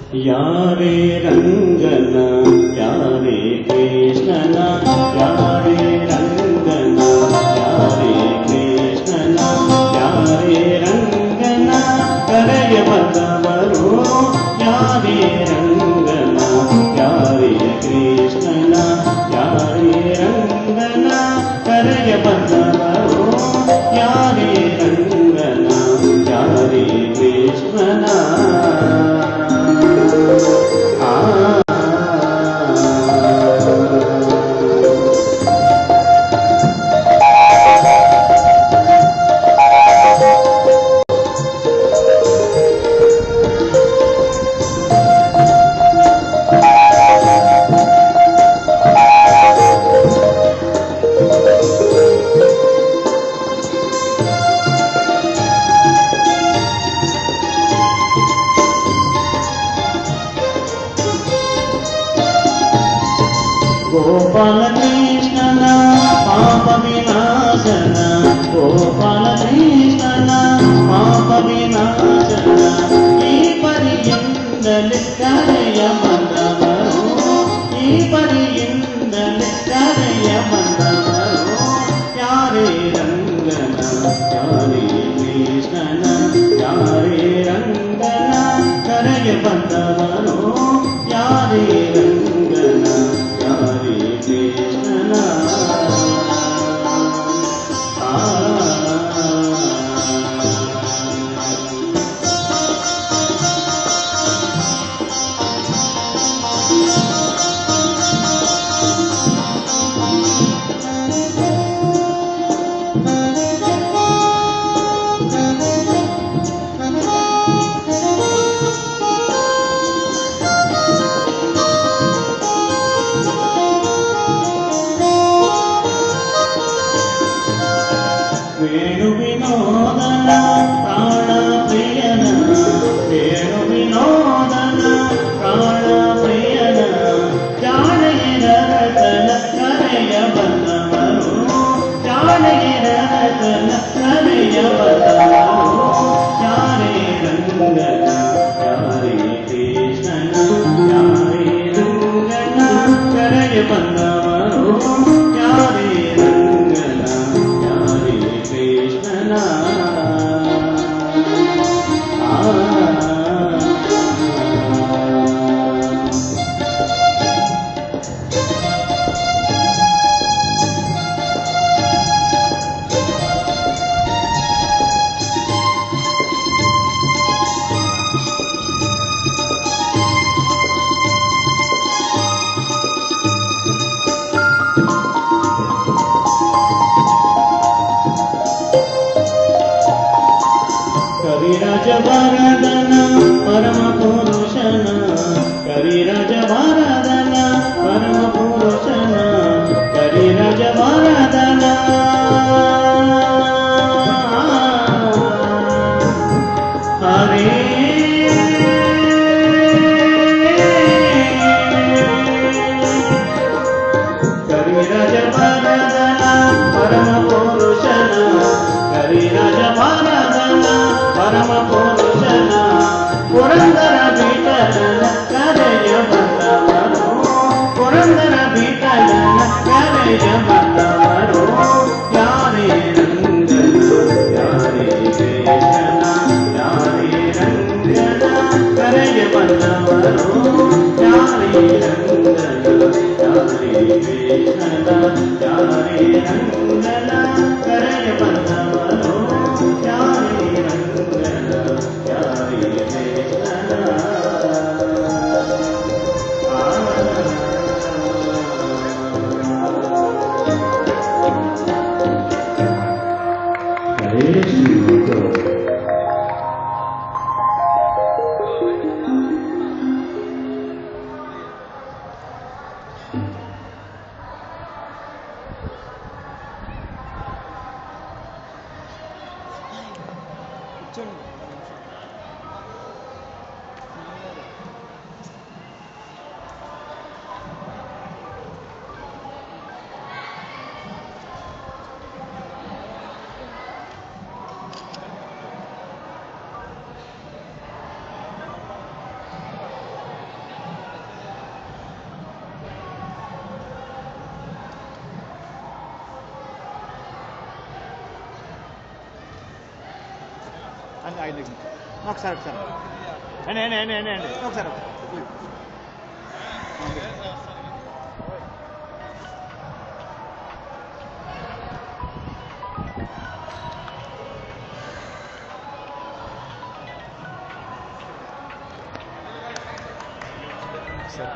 ಯಾರೇ ರಂಗನ ಯಾರೇ ಕೃಷ್ಣನ ಯಾರೇ ರಂಗನ ಯಾರೇ ಕೃಷ್ಣನ ಯಾರೇ ರಂಗನ ಕರೆಯ ಬಂದವರು ಯಾರೇ ರಂಗನ ಯಾರೇ ಕೃಷ್ಣನ ಯಾರೇ ರಂಗನ ಕರೆಯ ಬಂದವರು ಯಾರೇ ರಂಗನ ಯಾರೇ ಕೃಷ್ಣನ ಗೋಪಾಲ ಕೃಷ್ಣನ ಪಾಪ ವಿನಾಶನ ಗೋಪಾಲ ಕೃಷ್ಣನ ಪಾಪ ವಿನಾಶನ ಈ ಪರಿಯಿಂದಲೇ ಕರೆಯ ಬಂದವರು ಈ ಪರಿಯಿಂದಲೇ ಕರೆಯ ಬಂದವರು ಯಾರೇ ರಂಗನ ಯಾರೇ ಕೃಷ್ಣನ ಯಾರೇ ರಂಗನ ಕರೆಯ ಬಂದವರು ಯಾರೇ ರಂಗನ ಯಾರೇ ಕೃಷ್ಣನ ವೇಣು ವಿನೋದನ ಪ್ರಾಣ ಪ್ರಿಯನ ವೇಣು ವಿನೋದನ ಪ್ರಾಣ ಪ್ರಿಯನ ಜಾಣೆಯರ ರತನ ಕರೆಯ ಬಂದವರು ಜಾಣೆಯರ ರತನ ಕರೆಯ ಬಂದವರು ಯಾರೇ ರಂಗನ ಯಾರೇ ಕೃಷ್ಣನ ಯಾರೇ ರಂಗನ ಕರೆಯ ಬಂದವರು ಯಾರೇ ರಂಗನ ಯಾರೇ ಕೃಷ್ಣನ ಕವಿರಾಜ ವರದನ ಪರಮ ಪುರುಷನ ಕವಿರಾಜ ವರದನ ಪರಮ ಪುರುಷನ ಕವಿರಾಜ ವರದನ ಹರೇ ಕವಿರಾಜ ವರದನ ಪರಮ ಪುರುಷನ ಕವಿರಾಜ ವರದನ ಪರಮ ಪುರುಷನ ಪುರಂದರ ವಿಠಲನ ಕರೆಯ ಬಂದವರು ಪುರಂದರ ವಿಠಲನ ಕರೆಯ ಬಂದವರು ಯಾರೇ ರಂಗನ ಯಾರೇ ಕೃಷ್ಣನ ಯಾರೇ ರಂಗನ ಕರೆಯ ಬಂದವರು ಯಾರೇ ರಂಗನ ಯಾರೇ ಕೃಷ್ಣನ ಯಾರೇ ರಂಗನ ಕರೆಯ ಬಂದವರು ಯಾರೇ ರಂಗನ ಯಾರೇ ಕೃಷ್ಣನ ಹರೇ ಶ್ರೀ ಗುರು ఒకసారి అండి ఒకసారి సార్